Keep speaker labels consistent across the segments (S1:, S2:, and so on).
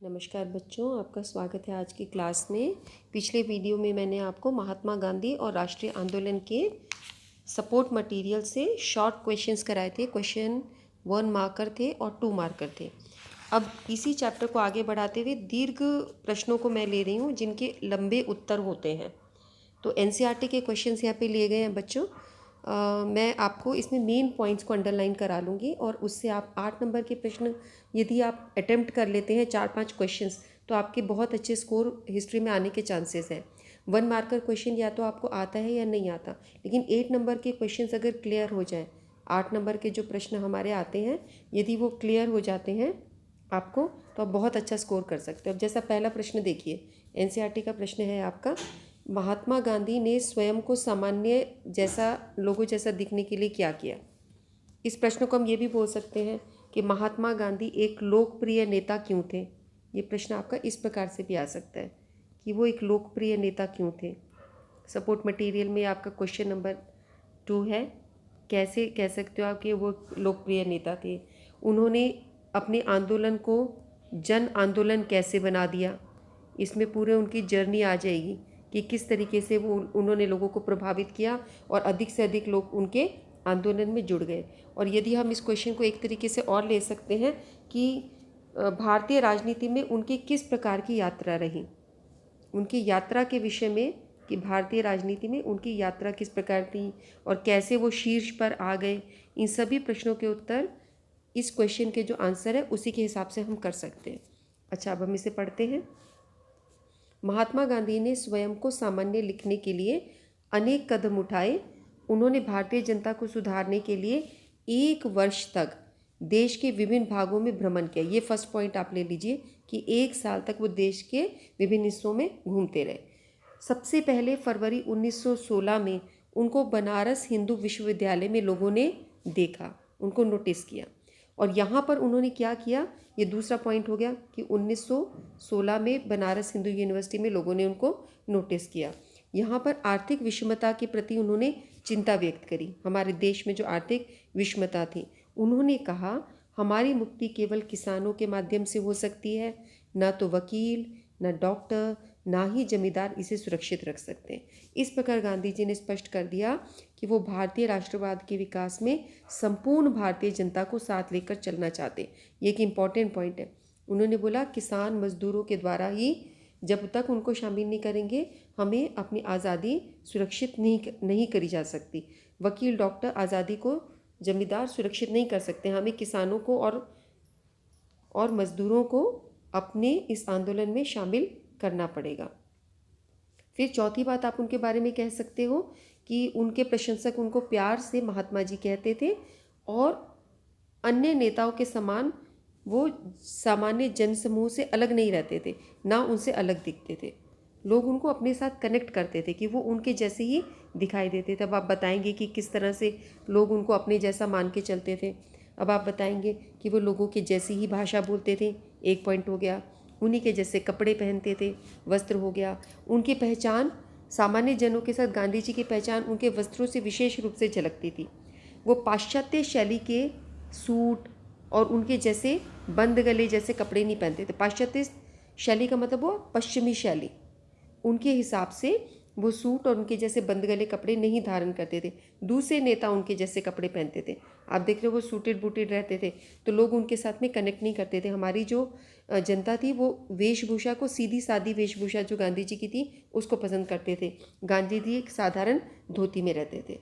S1: नमस्कार बच्चों, आपका स्वागत है आज की क्लास में। पिछले वीडियो में मैंने आपको महात्मा गांधी और राष्ट्रीय आंदोलन के सपोर्ट मटेरियल से शॉर्ट क्वेश्चंस कराए थे। क्वेश्चन 1 मार्कर थे और 2 मार्कर थे। अब इसी चैप्टर को आगे बढ़ाते हुए दीर्घ प्रश्नों को मैं ले रही हूँ जिनके लंबे उत्तर होते हैं। तो एनसीईआरटी के क्वेश्चंस यहाँ पे लिए गए हैं बच्चों। मैं आपको इसमें मेन पॉइंट्स को अंडरलाइन करा लूँगी और उससे आप 8 नंबर के प्रश्न यदि आप अटेम्प्ट कर लेते हैं 4-5 क्वेश्चंस तो आपके बहुत अच्छे स्कोर हिस्ट्री में आने के चांसेस हैं। 1 मार्कर क्वेश्चन या तो आपको आता है या नहीं आता, लेकिन 8 नंबर के क्वेश्चंस अगर क्लियर हो जाए, 8 नंबर के जो प्रश्न हमारे आते हैं यदि वो क्लियर हो जाते हैं आपको, तो आप बहुत अच्छा स्कोर कर सकते हो। अब जैसा पहला प्रश्न देखिए, एनसीईआरटी का प्रश्न है आपका, महात्मा गांधी ने स्वयं को सामान्य जैसा लोगों जैसा दिखने के लिए क्या किया। इस प्रश्न को हम ये भी बोल सकते हैं कि महात्मा गांधी एक लोकप्रिय नेता क्यों थे। ये प्रश्न आपका इस प्रकार से भी आ सकता है कि वो एक लोकप्रिय नेता क्यों थे। सपोर्ट मटेरियल में आपका क्वेश्चन नंबर 2 है, कैसे कह सकते हो आप कि वो लोकप्रिय नेता थे। उन्होंने अपने आंदोलन को जन आंदोलन कैसे बना दिया। इसमें पूरे उनकी जर्नी आ जाएगी कि किस तरीके से वो उन्होंने लोगों को प्रभावित किया और अधिक से अधिक लोग उनके आंदोलन में जुड़ गए। और यदि हम इस क्वेश्चन को एक तरीके से और ले सकते हैं कि भारतीय राजनीति में उनकी किस प्रकार की यात्रा रही, उनकी यात्रा के विषय में कि भारतीय राजनीति में उनकी यात्रा किस प्रकार थी और कैसे वो शीर्ष पर आ गए। इन सभी प्रश्नों के उत्तर इस क्वेश्चन के जो आंसर है उसी के हिसाब से हम कर सकते हैं। अच्छा, अब हम इसे पढ़ते हैं। महात्मा गांधी ने स्वयं को सामान्य लिखने के लिए अनेक कदम उठाए। उन्होंने भारतीय जनता को सुधारने के लिए 1 वर्ष तक देश के विभिन्न भागों में भ्रमण किया। ये फर्स्ट पॉइंट आप ले लीजिए कि 1 साल तक वो देश के विभिन्न हिस्सों में घूमते रहे। सबसे पहले फरवरी 1916 में उनको बनारस हिंदू विश्वविद्यालय में लोगों ने देखा, उनको नोटिस किया। और यहाँ पर उन्होंने क्या किया, ये दूसरा पॉइंट हो गया कि 1916 में बनारस हिंदू यूनिवर्सिटी में लोगों ने उनको नोटिस किया। यहाँ पर आर्थिक विषमता के प्रति उन्होंने चिंता व्यक्त करी। हमारे देश में जो आर्थिक विषमता थी, उन्होंने कहा हमारी मुक्ति केवल किसानों के माध्यम से हो सकती है, न तो वकील, न डॉक्टर, ना ही जमींदार इसे सुरक्षित रख सकते हैं। इस प्रकार गांधी जी ने स्पष्ट कर दिया कि वो भारतीय राष्ट्रवाद के विकास में संपूर्ण भारतीय जनता को साथ लेकर चलना चाहते। ये एक इम्पॉर्टेंट पॉइंट है। उन्होंने बोला किसान मजदूरों के द्वारा ही जब तक उनको शामिल नहीं करेंगे हमें अपनी आज़ादी सुरक्षित नहीं करी जा सकती। वकील, डॉक्टर आज़ादी को, जमींदार सुरक्षित नहीं कर सकते। हमें किसानों को और मजदूरों को अपने इस आंदोलन में शामिल करना पड़ेगा। फिर चौथी बात आप उनके बारे में कह सकते हो कि उनके प्रशंसक उनको प्यार से महात्मा जी कहते थे और अन्य नेताओं के समान वो सामान्य जनसमूह से अलग नहीं रहते थे, ना उनसे अलग दिखते थे। लोग उनको अपने साथ कनेक्ट करते थे कि वो उनके जैसे ही दिखाई देते थे। अब आप बताएंगे कि किस तरह से लोग उनको अपने जैसा मान के चलते थे। अब आप बताएंगे कि वो लोगों के जैसी ही भाषा बोलते थे, एक पॉइंट हो गया। उन्हीं के जैसे कपड़े पहनते थे, वस्त्र हो गया। उनकी पहचान सामान्य जनों के साथ गांधी जी की पहचान उनके वस्त्रों से विशेष रूप से झलकती थी। वो पाश्चात्य शैली के सूट और उनके जैसे बंद गले जैसे कपड़े नहीं पहनते थे। पाश्चात्य शैली का मतलब वो पश्चिमी शैली, उनके हिसाब से वो सूट और उनके जैसे बंद गले कपड़े नहीं धारण करते थे। दूसरे नेता उनके जैसे कपड़े पहनते थे। आप देख रहे हो वो सूटेड बूटेड रहते थे, तो लोग उनके साथ में कनेक्ट नहीं करते थे। हमारी जो जनता थी वो वेशभूषा को, सीधी सादी वेशभूषा जो गांधी जी की थी उसको पसंद करते थे। गांधी जी एक साधारण धोती में रहते थे।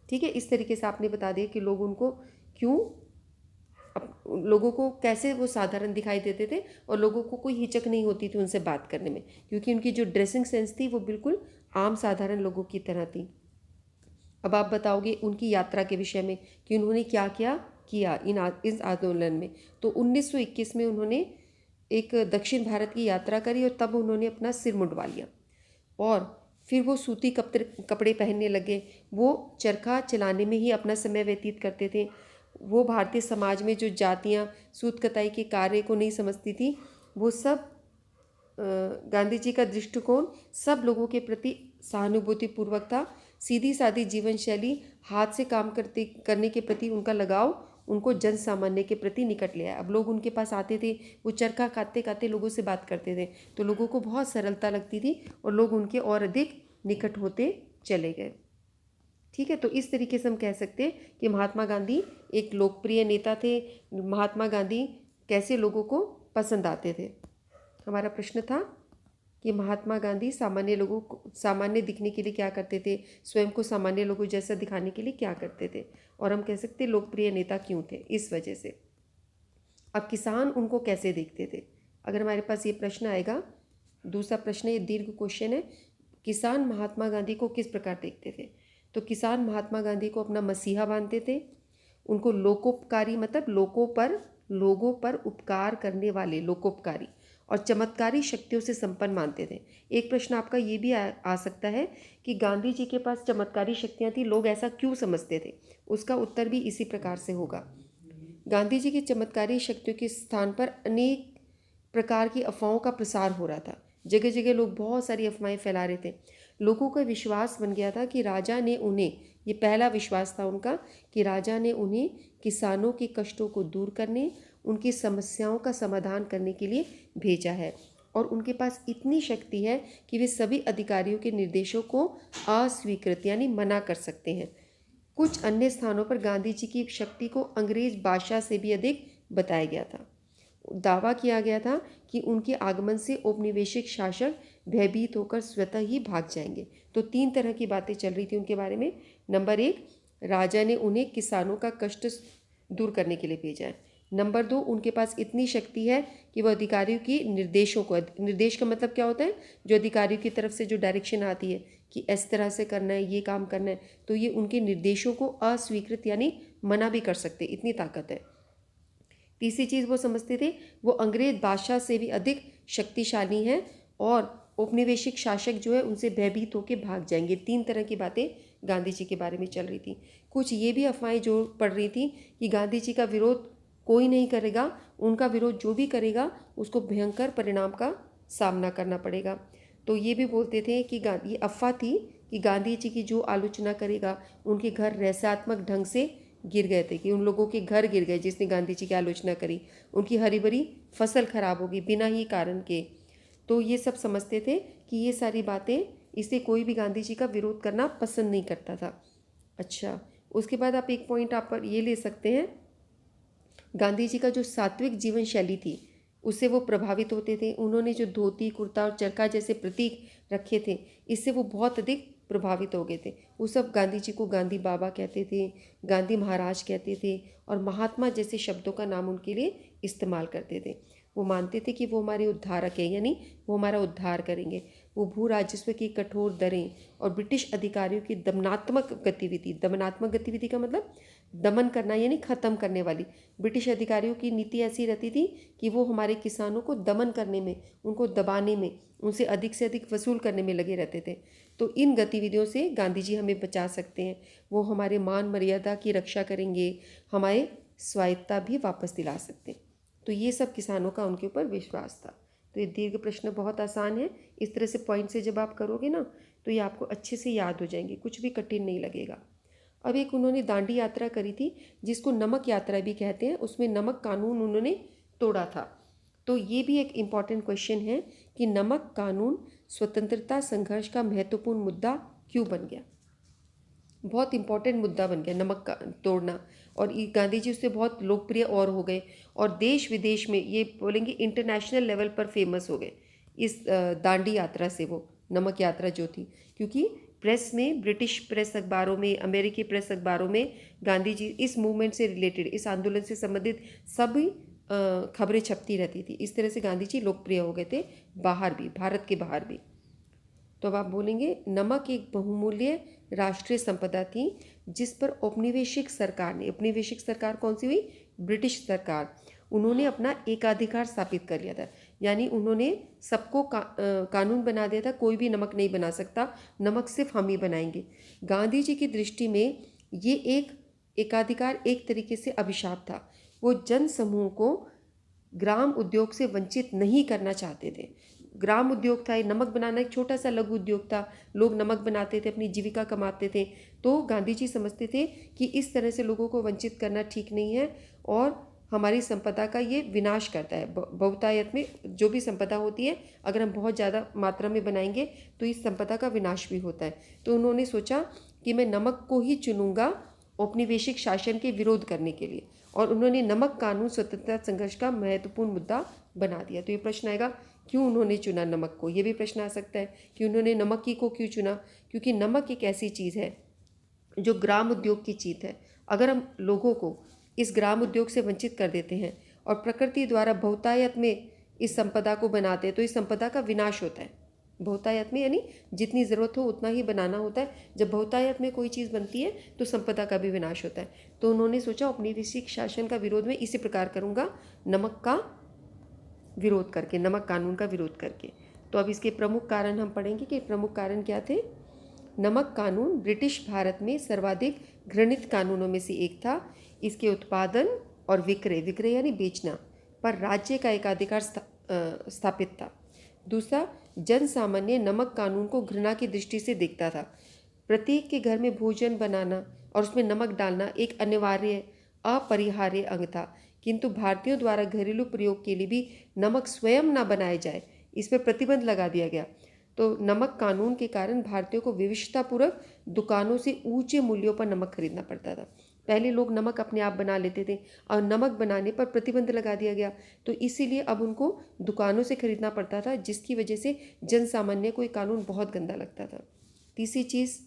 S1: ठीक है, इस तरीके से आपने बता दिया कि लोग उनको क्यों, लोगों को कैसे वो साधारण दिखाई देते थे और लोगों को कोई हिचक नहीं होती थी उनसे बात करने में, क्योंकि उनकी जो ड्रेसिंग सेंस थी वो बिल्कुल आम साधारण लोगों की तरह थी। अब आप बताओगे उनकी यात्रा के विषय में कि उन्होंने क्या क्या किया इस आंदोलन में। तो 1921 में उन्होंने एक दक्षिण भारत की यात्रा करी और तब उन्होंने अपना सिर मुंडवा लिया और फिर वो सूती कपड़े पहनने लगे। वो चरखा चलाने में ही अपना समय व्यतीत करते थे। वो भारतीय समाज में जो जातियाँ सूत कताई के कार्य को नहीं समझती थी, वो सब गांधी जी का दृष्टिकोण सब लोगों के प्रति सहानुभूतिपूर्वक था। सीधी सादी जीवन शैली, हाथ से काम करने के प्रति उनका लगाव उनको जन सामान्य के प्रति निकट ले आया। अब लोग उनके पास आते थे, वो चरखा काटते काटते लोगों से बात करते थे, तो लोगों को बहुत सरलता लगती थी और लोग उनके और अधिक निकट होते चले गए। ठीक है, तो इस तरीके से हम कह सकते हैं कि महात्मा गांधी एक लोकप्रिय नेता थे। महात्मा गांधी कैसे लोगों को पसंद आते थे। हमारा प्रश्न था कि महात्मा गांधी सामान्य लोगों को सामान्य दिखने के लिए क्या करते थे, स्वयं को सामान्य लोगों जैसा दिखाने के लिए क्या करते थे, और हम कह सकते हैं लोकप्रिय नेता क्यों थे, इस वजह से। अब किसान उनको कैसे देखते थे, अगर हमारे पास ये प्रश्न आएगा, दूसरा प्रश्न, ये दीर्घ क्वेश्चन है, किसान महात्मा गांधी को किस प्रकार देखते थे। तो किसान महात्मा गांधी को अपना मसीहा मानते थे, उनको लोकोपकारी मतलब लोगों पर उपकार करने वाले, लोकोपकारी और चमत्कारी शक्तियों से संपन्न मानते थे। एक प्रश्न आपका ये भी आ सकता है कि गांधी जी के पास चमत्कारी शक्तियाँ थी, लोग ऐसा क्यों समझते थे। उसका उत्तर भी इसी प्रकार से होगा। गांधी जी की चमत्कारी शक्तियों के स्थान पर अनेक प्रकार की अफवाहों का प्रसार हो रहा था। जगह जगह लोग बहुत सारी अफवाहें फैला रहे थे। लोगों का विश्वास बन गया था कि राजा ने उन्हें, ये पहला विश्वास था उनका, कि राजा ने उन्हें किसानों के कष्टों को दूर करने, उनकी समस्याओं का समाधान करने के लिए भेजा है, और उनके पास इतनी शक्ति है कि वे सभी अधिकारियों के निर्देशों को अस्वीकृत यानी मना कर सकते हैं। कुछ अन्य स्थानों पर गांधी जी की शक्ति को अंग्रेज बादशाह से भी अधिक बताया गया था। दावा किया गया था कि उनके आगमन से औपनिवेशिक शासक भयभीत होकर स्वतः ही भाग जाएंगे। तो 3 तरह की बातें चल रही थी उनके बारे में। नंबर 1, राजा ने उन्हें किसानों का कष्ट दूर करने के लिए भेजा है। नंबर 2, उनके पास इतनी शक्ति है कि वह अधिकारियों की निर्देशों को, निर्देश का मतलब क्या होता है, जो अधिकारियों की तरफ से जो डायरेक्शन आती है कि इस तरह से करना है, ये काम करना है, तो ये उनके निर्देशों को अस्वीकृत यानी मना भी कर सकते, इतनी ताकत है। तीसरी चीज़ वो समझते थे, वो अंग्रेज बादशाह से भी अधिक शक्तिशाली हैं और औपनिवेशिक शासक जो है उनसे भयभीत होकर भाग जाएंगे। 3 तरह की बातें गांधी जी के बारे में चल रही थी। कुछ ये भी अफवाहें जो पड़ रही थी कि गांधी जी का विरोध कोई नहीं करेगा, उनका विरोध जो भी करेगा उसको भयंकर परिणाम का सामना करना पड़ेगा। तो ये भी बोलते थे कि ये अफवाह थी कि गांधी जी की जो आलोचना करेगा उनके घर रहस्यात्मक ढंग से गिर गए थे, कि उन लोगों के घर गिर गए जिसने गांधी जी की आलोचना करी, उनकी हरी भरी फसल खराब होगी बिना ही कारण के। तो ये सब समझते थे कि ये सारी बातें, इससे कोई भी गांधी जी का विरोध करना पसंद नहीं करता था। अच्छा, उसके बाद आप एक पॉइंट आप पर ये ले सकते हैं, गांधी जी का जो सात्विक जीवन शैली थी उससे वो प्रभावित होते थे। उन्होंने जो धोती कुर्ता और चरखा जैसे प्रतीक रखे थे, इससे वो बहुत अधिक प्रभावित हो गए थे। वो सब गांधी जी को गांधी बाबा कहते थे, गांधी महाराज कहते थे, और महात्मा जैसे शब्दों का नाम उनके लिए इस्तेमाल करते थे। वो मानते थे कि वो हमारे उद्धारक हैं, यानी वो हमारा उद्धार करेंगे। वो भू राजस्व की कठोर दरें और ब्रिटिश अधिकारियों की दमनात्मक गतिविधि का मतलब दमन करना यानी ख़त्म करने वाली, ब्रिटिश अधिकारियों की नीति ऐसी रहती थी कि वो हमारे किसानों को दमन करने में, उनको दबाने में, उनसे अधिक वसूल करने में लगे रहते थे। तो इन गतिविधियों से गांधी जी हमें बचा सकते हैं। वो हमारे मान मर्यादा की रक्षा करेंगे, हमारे स्वायत्ता भी वापस दिला सकते हैं। तो ये सब किसानों का उनके ऊपर विश्वास था। तो ये दीर्घ प्रश्न बहुत आसान है। इस तरह से पॉइंट से जब आप करोगे ना तो ये आपको अच्छे से याद हो जाएंगे, कुछ भी कठिन नहीं लगेगा। अब एक उन्होंने दांडी यात्रा करी थी जिसको नमक यात्रा भी कहते हैं, उसमें नमक कानून उन्होंने तोड़ा था। तो ये भी एक इम्पॉर्टेंट क्वेश्चन है कि नमक कानून स्वतंत्रता संघर्ष का महत्वपूर्ण मुद्दा क्यों बन गया। बहुत इंपॉर्टेंट मुद्दा बन गया नमक का तोड़ना, और गांधी जी उससे बहुत लोकप्रिय और हो गए, और देश विदेश में ये बोलेंगे इंटरनेशनल लेवल पर फेमस हो गए इस दांडी यात्रा से, वो नमक यात्रा जो थी। क्योंकि प्रेस में, ब्रिटिश प्रेस अखबारों में, अमेरिकी प्रेस अखबारों में गांधी जी इस मूवमेंट से रिलेटेड, इस आंदोलन से संबंधित सभी खबरें छपती रहती थी। इस तरह से गांधी जी लोकप्रिय हो गए थे बाहर भी, भारत के बाहर भी। तो अब आप बोलेंगे नमक एक बहुमूल्य राष्ट्रीय संपदा थी जिस पर औपनिवेशिक सरकार ने, औपनिवेशिक सरकार कौन सी हुई, ब्रिटिश सरकार, उन्होंने अपना एकाधिकार स्थापित कर लिया था। यानी उन्होंने सबको कानून बना दिया था, कोई भी नमक नहीं बना सकता, नमक सिर्फ हम ही बनाएंगे। गांधी जी की दृष्टि में ये एक एकाधिकार एक तरीके से अभिशाप था। वो जन समूह को ग्राम उद्योग से वंचित नहीं करना चाहते थे। ग्राम उद्योग था, ये नमक बनाना एक छोटा सा लघु उद्योग था, लोग नमक बनाते थे, अपनी जीविका कमाते थे। तो गांधी जी समझते थे कि इस तरह से लोगों को वंचित करना ठीक नहीं है और हमारी संपदा का ये विनाश करता है। बहुतायत में जो भी संपदा होती है, अगर हम बहुत ज़्यादा मात्रा में बनाएंगे तो इस संपदा का विनाश भी होता है। तो उन्होंने सोचा कि मैं नमक को ही चुनूंगा औपनिवेशिक शासन के विरोध करने के लिए, और उन्होंने नमक कानून स्वतंत्रता संघर्ष का महत्वपूर्ण मुद्दा बना दिया। तो ये प्रश्न आएगा, क्यों उन्होंने चुना नमक को? ये भी प्रश्न आ सकता है कि उन्होंने नमक ही को क्यों चुना? क्योंकि नमक एक ऐसी चीज़ है जो ग्राम उद्योग की चीज़ है। अगर हम लोगों को इस ग्राम उद्योग से वंचित कर देते हैं और प्रकृति द्वारा बहुतायत में इस संपदा को बनाते हैं तो इस संपदा का विनाश होता है। बहुतायत में यानी जितनी ज़रूरत हो उतना ही बनाना होता है। जब बहुतायत में कोई चीज़ बनती है तो संपदा का भी विनाश होता है। तो उन्होंने सोचा औपनिवेशिक शासन का विरोध में इसी प्रकार करूँगा, नमक का विरोध करके, नमक कानून का विरोध करके। तो अब इसके प्रमुख कारण हम पढ़ेंगे कि प्रमुख कारण क्या थे। नमक कानून ब्रिटिश भारत में सर्वाधिक घृणित कानूनों में से एक था। इसके उत्पादन और विक्रय, विक्रय यानी बेचना, पर राज्य का एकाधिकार स्थापित था। दूसरा, जन सामान्य नमक कानून को घृणा की दृष्टि से देखता था। प्रत्येक के घर में भोजन बनाना और उसमें नमक डालना एक अनिवार्य अपरिहार्य अंग था, किंतु भारतीयों द्वारा घरेलू प्रयोग के लिए भी नमक स्वयं न बनाया जाए, इस पर प्रतिबंध लगा दिया गया। तो नमक कानून के कारण भारतीयों को विवशतापूर्वक दुकानों से ऊंचे मूल्यों पर नमक खरीदना पड़ता था। पहले लोग नमक अपने आप बना लेते थे और नमक बनाने पर प्रतिबंध लगा दिया गया, तो इसीलिए अब उनको दुकानों से खरीदना पड़ता था, जिसकी वजह से जन सामान्य को ये कानून बहुत गंदा लगता था। तीसरी चीज़,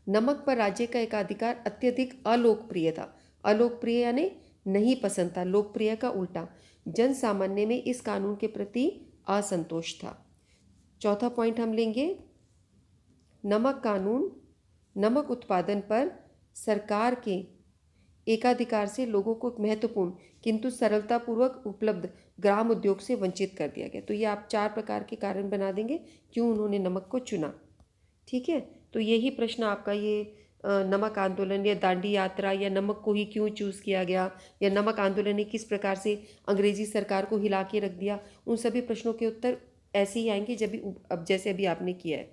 S1: नमक पर राज्य का एकाधिकार अत्यधिक अलोकप्रिय था। अलोकप्रिय यानी नहीं पसंद था, लोकप्रिय का उल्टा। जन सामान्य में इस कानून के प्रति असंतोष था। चौथा पॉइंट हम लेंगे, नमक कानून नमक उत्पादन पर सरकार के एकाधिकार से लोगों को महत्वपूर्ण किंतु सरलतापूर्वक उपलब्ध ग्राम उद्योग से वंचित कर दिया गया। तो ये आप 4 प्रकार के कारण बना देंगे क्यों उन्होंने नमक को चुना। ठीक है, तो यही प्रश्न आपका ये नमक आंदोलन या दांडी यात्रा या नमक को ही क्यों चूज़ किया गया या नमक आंदोलन ने किस प्रकार से अंग्रेजी सरकार को हिला के रख दिया, उन सभी प्रश्नों के उत्तर ऐसे ही आएंगे जब भी अब जैसे अभी आपने किया है।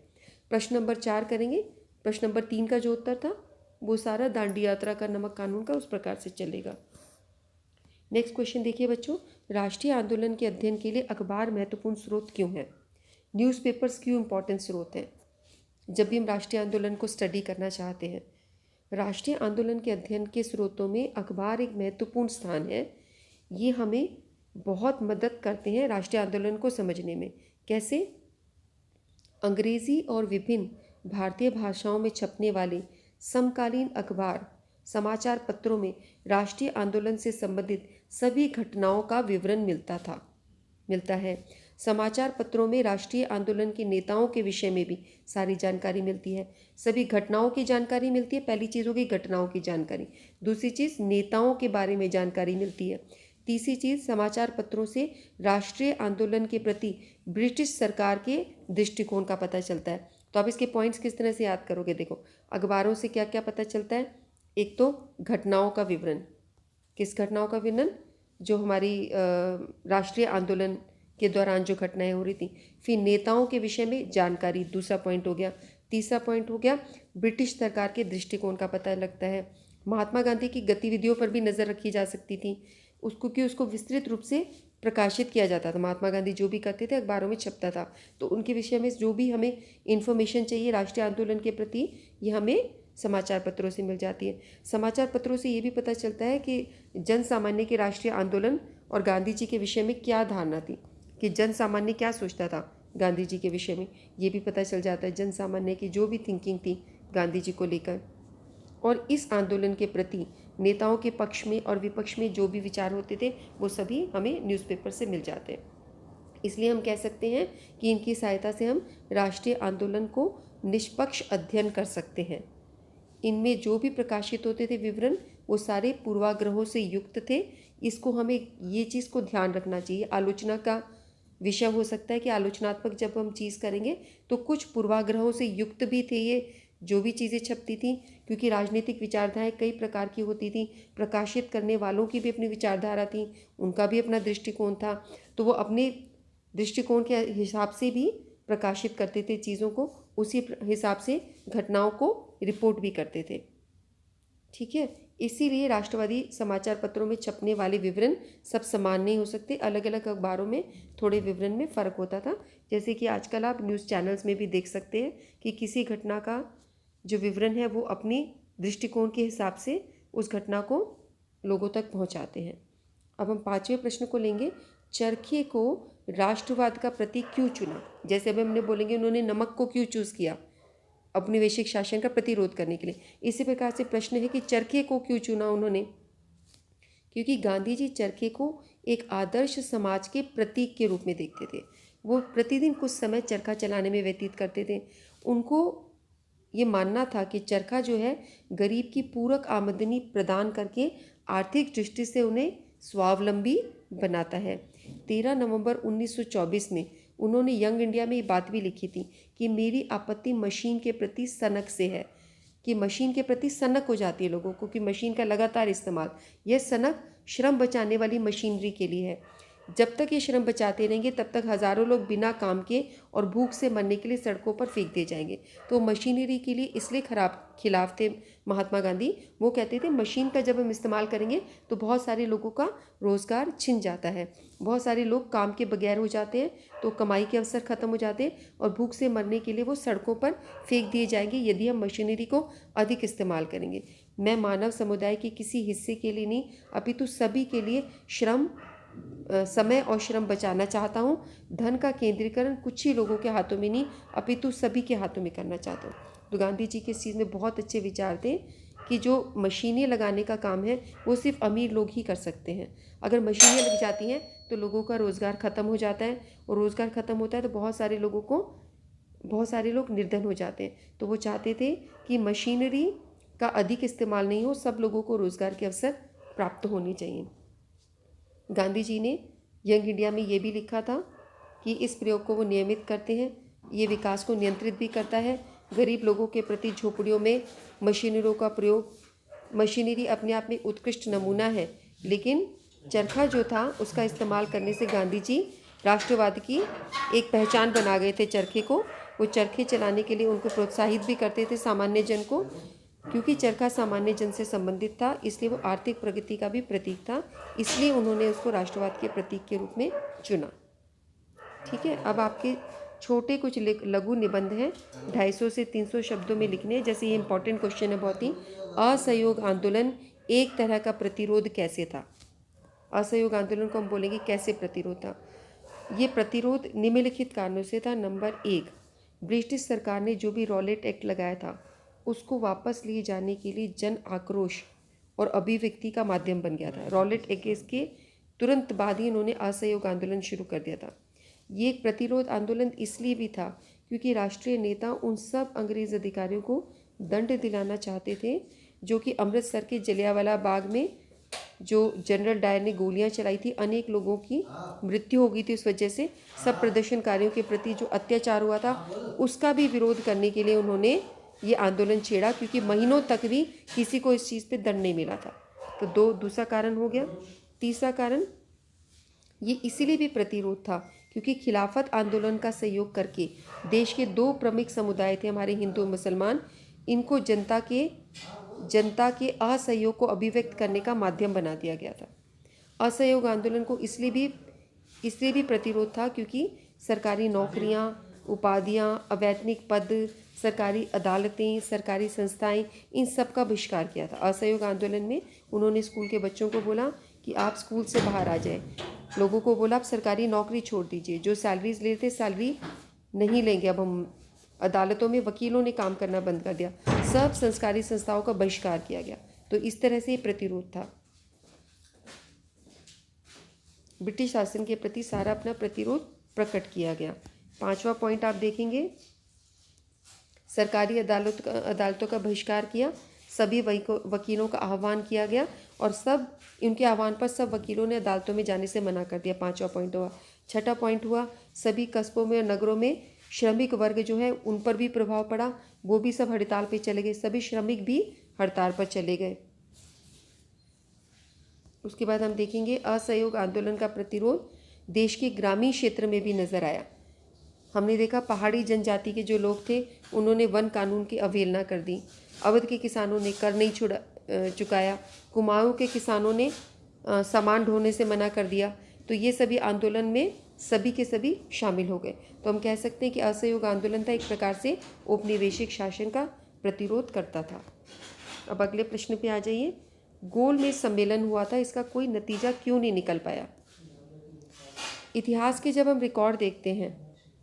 S1: प्रश्न नंबर 4 करेंगे। प्रश्न नंबर 3 का जो उत्तर था वो सारा दांडी यात्रा का, नमक कानून का, उस प्रकार से चलेगा। नेक्स्ट क्वेश्चन देखिए बच्चों, राष्ट्रीय आंदोलन के अध्ययन के लिए अखबार महत्वपूर्ण स्रोत क्यों है? न्यूज़पेपर्स क्यों इम्पोर्टेंट स्रोत हैं जब भी हम राष्ट्रीय आंदोलन को स्टडी करना चाहते हैं? राष्ट्रीय आंदोलन के अध्ययन के स्रोतों में अखबार एक महत्वपूर्ण स्थान है। ये हमें बहुत मदद करते हैं राष्ट्रीय आंदोलन को समझने में। कैसे? अंग्रेज़ी और विभिन्न भारतीय भाषाओं में छपने वाले समकालीन अखबार समाचार पत्रों में राष्ट्रीय आंदोलन से संबंधित सभी घटनाओं का विवरण मिलता है। समाचार पत्रों में राष्ट्रीय आंदोलन के नेताओं के विषय में भी सारी जानकारी मिलती है। सभी घटनाओं की जानकारी मिलती है। पहली चीज़ होगी घटनाओं की जानकारी। दूसरी चीज़, नेताओं के बारे में जानकारी मिलती है। तीसरी चीज़, समाचार पत्रों से राष्ट्रीय आंदोलन के प्रति ब्रिटिश सरकार के दृष्टिकोण का पता चलता है। तो आप इसके पॉइंट्स किस तरह से याद करोगे? देखो, अखबारों से क्या क्या पता चलता है? एक तो घटनाओं का विवरण। किस घटनाओं का विवरण? जो हमारी राष्ट्रीय आंदोलन के दौरान जो घटनाएं हो रही थी। फिर नेताओं के विषय में जानकारी, दूसरा पॉइंट हो गया। तीसरा पॉइंट हो गया ब्रिटिश सरकार के दृष्टिकोण का पता लगता है। महात्मा गांधी की गतिविधियों पर भी नज़र रखी जा सकती थी, उसको विस्तृत रूप से प्रकाशित किया जाता था। महात्मा गांधी जो भी करते थे अखबारों में छपता था, तो उनके विषय में जो भी हमें इन्फॉर्मेशन चाहिए राष्ट्रीय आंदोलन के प्रति, ये हमें समाचार पत्रों से मिल जाती है। समाचार पत्रों से ये भी पता चलता है कि जन सामान्य के राष्ट्रीय आंदोलन और गांधी जी के विषय में क्या धारणा थी, कि जन सामान्य क्या सोचता था गांधी जी के विषय में, ये भी पता चल जाता है। जन सामान्य की जो भी थिंकिंग थी गांधी जी को लेकर, और इस आंदोलन के प्रति नेताओं के पक्ष में और विपक्ष में जो भी विचार होते थे वो सभी हमें न्यूज़पेपर से मिल जाते हैं। इसलिए हम कह सकते हैं कि इनकी सहायता से हम राष्ट्रीय आंदोलन को निष्पक्ष अध्ययन कर सकते हैं। इनमें जो भी प्रकाशित होते थे विवरण, वो सारे पूर्वाग्रहों से युक्त थे। इसको हमें ये चीज़ को ध्यान रखना चाहिए। आलोचना का विषय हो सकता है कि आलोचनात्मक जब हम चीज़ करेंगे तो कुछ पूर्वाग्रहों से युक्त भी थे ये जो भी चीज़ें छपती थी, क्योंकि राजनीतिक विचारधाराएं कई प्रकार की होती थी। प्रकाशित करने वालों की भी अपनी विचारधारा थी, उनका भी अपना दृष्टिकोण था, तो वो अपने दृष्टिकोण के हिसाब से भी प्रकाशित करते थे चीज़ों को, उसी हिसाब से घटनाओं को रिपोर्ट भी करते थे। ठीक है, इसीलिए राष्ट्रवादी समाचार पत्रों में छपने वाले विवरण सब समान नहीं हो सकते, अलग अलग अखबारों में थोड़े विवरण में फ़र्क होता था। जैसे कि आजकल आप न्यूज़ चैनल्स में भी देख सकते हैं कि किसी घटना का जो विवरण है वो अपनी दृष्टिकोण के हिसाब से उस घटना को लोगों तक पहुंचाते हैं। अब हम 5वें प्रश्न को लेंगे, चरखे को राष्ट्रवाद का प्रतीक क्यों चुना? जैसे अभी हमने बोलेंगे उन्होंने नमक को क्यों चूज़ किया औपनिवेशिक शासन का प्रतिरोध करने के लिए। इसी प्रकार से प्रश्न है कि चरखे को क्यों चुना उन्होंने? क्योंकि गांधी जी चरखे को एक आदर्श समाज के प्रतीक के रूप में देखते थे। वो प्रतिदिन कुछ समय चरखा चलाने में व्यतीत करते थे। उनको ये मानना था कि चरखा जो है गरीब की पूरक आमदनी प्रदान करके आर्थिक दृष्टि से उन्हें स्वावलंबी बनाता है। 13 नवंबर 1924 में उन्होंने यंग इंडिया में ये बात भी लिखी थी कि मेरी आपत्ति मशीन के प्रति सनक से है, कि मशीन के प्रति सनक हो जाती है लोगों को कि मशीन का लगातार इस्तेमाल। यह सनक श्रम बचाने वाली मशीनरी के लिए है। जब तक ये श्रम बचाते रहेंगे तब तक हज़ारों लोग बिना काम के और भूख से मरने के लिए सड़कों पर फेंक दिए जाएंगे। तो मशीनरी के लिए इसलिए खिलाफ थे महात्मा गांधी। वो कहते थे मशीन का जब हम इस्तेमाल करेंगे तो बहुत सारे लोगों का रोज़गार छिन जाता है, बहुत सारे लोग काम के बगैर हो जाते हैं, तो कमाई के अवसर ख़त्म हो जाते हैं और भूख से मरने के लिए वो सड़कों पर फेंक दिए जाएंगे यदि हम मशीनरी को अधिक इस्तेमाल करेंगे। मैं मानव समुदाय के किसी हिस्से के लिए नहीं अपितु सभी के लिए समय और श्रम बचाना चाहता हूँ। धन का केंद्रीकरण कुछ ही लोगों के हाथों में नहीं अपितु सभी के हाथों में करना चाहता हूँ। तो गांधी जी के इस चीज़ में बहुत अच्छे विचार थे कि जो मशीनें लगाने का काम है वो सिर्फ अमीर लोग ही कर सकते हैं। अगर मशीनें लग जाती हैं तो लोगों का रोज़गार ख़त्म हो जाता है और रोज़गार ख़त्म होता है तो बहुत सारे लोग निर्धन हो जाते हैं। तो वो चाहते थे कि मशीनरी का अधिक इस्तेमाल नहीं हो, सब लोगों को रोज़गार के अवसर प्राप्त होने चाहिए। गांधी जी ने यंग इंडिया में ये भी लिखा था कि इस प्रयोग को वो नियमित करते हैं, ये विकास को नियंत्रित भी करता है। गरीब लोगों के प्रति झोपड़ियों में मशीनरियों का प्रयोग, मशीनरी अपने आप में उत्कृष्ट नमूना है, लेकिन चरखा जो था उसका इस्तेमाल करने से गांधी जी राष्ट्रवाद की एक पहचान बना गए थे चरखे को। वो चरखे चलाने के लिए उनको प्रोत्साहित भी करते थे सामान्य जन को, क्योंकि चरखा सामान्य जन से संबंधित था, इसलिए वो आर्थिक प्रगति का भी प्रतीक था, इसलिए उन्होंने उसको राष्ट्रवाद के प्रतीक के रूप में चुना। ठीक है, अब आपके छोटे कुछ लघु निबंध हैं, 250 से 300 शब्दों में लिखने हैं। जैसे ये इंपॉर्टेंट क्वेश्चन है बहुत ही, असहयोग आंदोलन एक तरह का प्रतिरोध कैसे था? असहयोग आंदोलन को हम बोलेंगे कैसे प्रतिरोध था। ये प्रतिरोध निम्नलिखित कारणों से था। नंबर 1, ब्रिटिश सरकार ने जो भी रॉलेट एक्ट लगाया था उसको वापस लिए जाने के लिए जन आक्रोश और अभिव्यक्ति का माध्यम बन गया था। रॉलेट एक्ट के तुरंत बाद ही इन्होंने असहयोग आंदोलन शुरू कर दिया था। ये एक प्रतिरोध आंदोलन इसलिए भी था क्योंकि राष्ट्रीय नेता उन सब अंग्रेज अधिकारियों को दंड दिलाना चाहते थे जो कि अमृतसर के जलियांवाला बाग में जो जनरल डायर ने गोलियां चलाई थी, अनेक लोगों की मृत्यु हो गई थी उस वजह से। सब प्रदर्शनकारियों के प्रति जो अत्याचार हुआ था उसका भी विरोध करने के लिए उन्होंने ये आंदोलन छेड़ा, क्योंकि महीनों तक भी किसी को इस चीज़ पे दंड नहीं मिला था। तो दूसरा कारण हो गया। तीसरा कारण ये इसीलिए भी प्रतिरोध था क्योंकि खिलाफत आंदोलन का सहयोग करके देश के 2 प्रमुख समुदाय थे हमारे हिंदू और मुसलमान, इनको जनता के असहयोग को अभिव्यक्त करने का माध्यम बना दिया गया था। असहयोग आंदोलन को इसलिए भी प्रतिरोध था क्योंकि सरकारी नौकरियां, उपाधियां, अवैतनिक पद, सरकारी अदालतें, सरकारी संस्थाएं, इन सब का बहिष्कार किया था। असहयोग आंदोलन में उन्होंने स्कूल के बच्चों को बोला कि आप स्कूल से बाहर आ जाएं, लोगों को बोला आप सरकारी नौकरी छोड़ दीजिए, जो सैलरीज लेते सैलरी नहीं लेंगे अब हम। अदालतों में वकीलों ने काम करना बंद कर दिया, सब संस्कारी संस्थाओं का बहिष्कार किया गया। तो इस तरह से ये प्रतिरोध था। ब्रिटिश शासन के प्रति सारा अपना प्रतिरोध प्रकट किया गया। 5वां पॉइंट आप देखेंगे, सरकारी अदालतों का बहिष्कार किया, सभी वकीलों का आह्वान किया गया और इनके आह्वान पर सब वकीलों ने अदालतों में जाने से मना कर दिया। 5वां पॉइंट हुआ। 6ठा पॉइंट हुआ, सभी कस्बों में और नगरों में श्रमिक वर्ग जो है उन पर भी प्रभाव पड़ा, वो भी सब हड़ताल पे चले गए, सभी श्रमिक भी हड़ताल पर चले गए। उसके बाद हम देखेंगे असहयोग आंदोलन का प्रतिरोध। देश के ग्रामीण क्षेत्र में भी नज़र आया। हमने देखा पहाड़ी जनजाति के जो लोग थे उन्होंने वन कानून की अवहेलना कर दी। अवध के किसानों ने कर नहीं चुकाया। कुमाऊं के किसानों ने सामान ढोने से मना कर दिया। तो ये सभी आंदोलन में सभी के सभी शामिल हो गए। तो हम कह सकते हैं कि असहयोग आंदोलन था एक प्रकार से औपनिवेशिक शासन का प्रतिरोध करता था। अब अगले प्रश्न पे आ जाइए। गोलमेज सम्मेलन हुआ था, इसका कोई नतीजा क्यों नहीं निकल पाया? इतिहास के जब हम रिकॉर्ड देखते हैं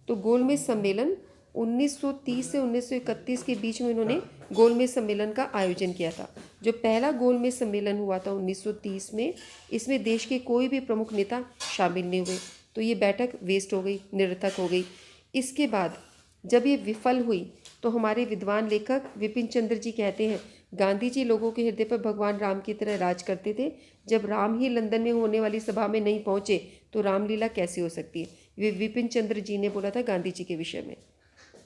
S1: तो गोलमेज सम्मेलन 1930 से 1931 के बीच में उन्होंने गोलमेज सम्मेलन का आयोजन किया था। जो पहला गोलमेज सम्मेलन हुआ था 1930 में, इसमें देश के कोई भी प्रमुख नेता शामिल नहीं हुए। तो ये बैठक वेस्ट हो गई, निरर्थक हो गई। इसके बाद जब ये विफल हुई तो हमारे विद्वान लेखक विपिन चंद्र जी कहते हैं, गांधी जी लोगों के हृदय पर भगवान राम की तरह राज करते थे। जब राम ही लंदन में होने वाली सभा में नहीं पहुंचे तो रामलीला कैसे हो सकती है? ये विपिन चंद्र जी ने बोला था गांधी जी के विषय में।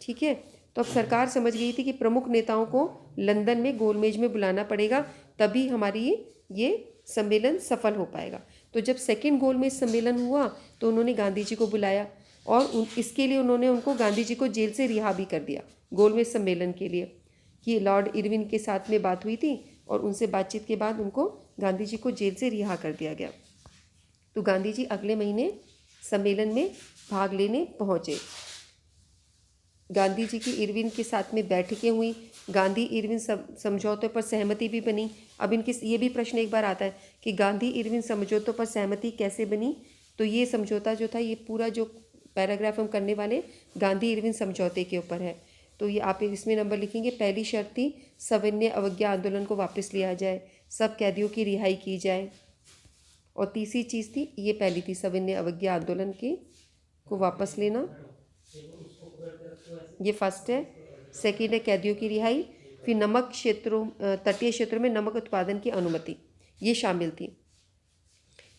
S1: ठीक है, तो अब सरकार समझ गई थी कि प्रमुख नेताओं को लंदन में गोलमेज में बुलाना पड़ेगा, तभी हमारी ये सम्मेलन सफल हो पाएगा। तो जब सेकेंड गोलमेज सम्मेलन हुआ तो उन्होंने गांधी जी को बुलाया और इसके लिए उन्होंने उनको गांधी जी को जेल से रिहा भी कर दिया गोलमेज सम्मेलन के लिए। कि लॉर्ड इरविन के साथ में बात हुई थी और उनसे बातचीत के बाद उनको गांधी जी को जेल से रिहा कर दिया गया। तो गांधी जी अगले महीने सम्मेलन में भाग लेने पहुंचे। गांधी जी की इरविन के साथ में बैठकें हुई, गांधी इरविन समझौते पर सहमति भी बनी। अब इनके ये भी प्रश्न एक बार आता है कि गांधी इरविन समझौतों पर सहमति कैसे बनी? तो ये समझौता जो था, ये पूरा जो पैराग्राफ हम करने वाले गांधी इरविन समझौते के ऊपर है। तो ये आप इसमें नंबर लिखेंगे। पहली शर्त थी सविनय अवज्ञा आंदोलन को वापस लिया जाए, सब कैदियों की रिहाई की जाए। और तीसरी चीज़ थी, ये पहली थी, सविनय अवज्ञा आंदोलन को वापस लेना, ये फर्स्ट है। सेकेंड है कैदियों की रिहाई। फिर नमक क्षेत्रों, तटीय क्षेत्रों में नमक उत्पादन की अनुमति, ये शामिल थी।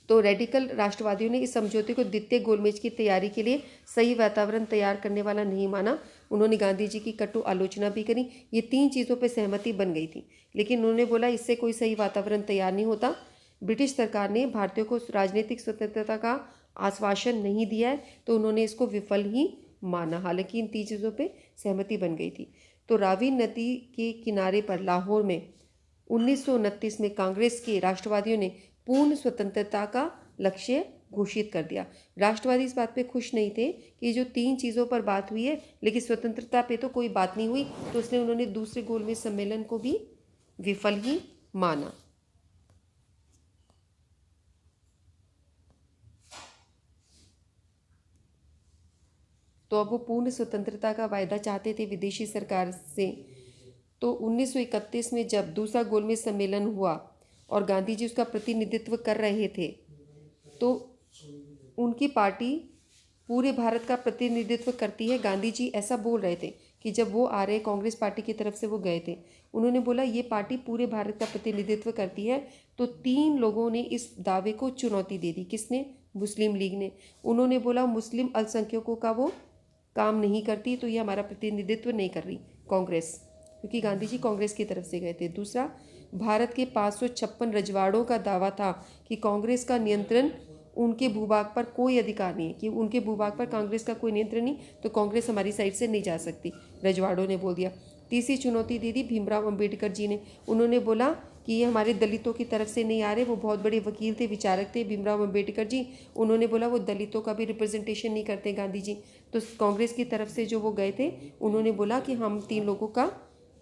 S1: तो रेडिकल राष्ट्रवादियों ने इस समझौते को द्वितीय गोलमेज की तैयारी के लिए सही वातावरण तैयार करने वाला नहीं माना। उन्होंने गांधी जी की कटु आलोचना भी करी। ये तीन चीज़ों पर सहमति बन गई थी, लेकिन उन्होंने बोला इससे कोई सही वातावरण तैयार नहीं होता। ब्रिटिश सरकार ने भारतीयों को राजनीतिक स्वतंत्रता का आश्वासन नहीं दिया है, तो उन्होंने इसको विफल ही माना। हालांकि इन तीन चीज़ों पे सहमति बन गई थी। तो रावी नदी के किनारे पर लाहौर में 1929 में कांग्रेस के राष्ट्रवादियों ने पूर्ण स्वतंत्रता का लक्ष्य घोषित कर दिया। राष्ट्रवादी इस बात पे खुश नहीं थे कि जो तीन चीज़ों पर बात हुई है लेकिन स्वतंत्रता पे तो कोई बात नहीं हुई, तो इसलिए उन्होंने दूसरे गोलमेज सम्मेलन को भी विफल ही माना। तो अब वो पूर्ण स्वतंत्रता का वायदा चाहते थे विदेशी सरकार से। तो 1931 में जब दूसरा गोलमेज सम्मेलन हुआ और गांधी जी उसका प्रतिनिधित्व कर रहे थे, तो उनकी पार्टी पूरे भारत का प्रतिनिधित्व करती है। गांधी जी ऐसा बोल रहे थे कि जब वो आ रहे कांग्रेस पार्टी की तरफ से वो गए थे, उन्होंने बोला ये पार्टी पूरे भारत का प्रतिनिधित्व करती है। तो तीन लोगों ने इस दावे को चुनौती दे दी। किसने? मुस्लिम लीग ने। उन्होंने बोला मुस्लिम अल्पसंख्यकों का वो काम नहीं करती, तो ये हमारा प्रतिनिधित्व नहीं कर रही कांग्रेस, क्योंकि गांधी जी कांग्रेस की तरफ से गए थे। दूसरा, भारत के 556 रजवाड़ों का दावा था कि कांग्रेस का नियंत्रण उनके भूभाग पर कोई अधिकार नहीं है, कि उनके भूभाग पर कांग्रेस का कोई नियंत्रण नहीं, तो कांग्रेस हमारी साइड से नहीं जा सकती, रजवाड़ों ने बोल दिया। तीसरी चुनौती दे दी भीमराव अंबेडकर जी ने। उन्होंने बोला कि ये हमारे दलितों की तरफ से नहीं आ रहे। वो बहुत बड़े वकील थे, विचारक थे भीमराव अंबेडकर जी। उन्होंने बोला वो दलितों का भी रिप्रेजेंटेशन नहीं करते गांधी जी। तो कांग्रेस की तरफ से जो वो गए थे, उन्होंने बोला कि हम तीन लोगों का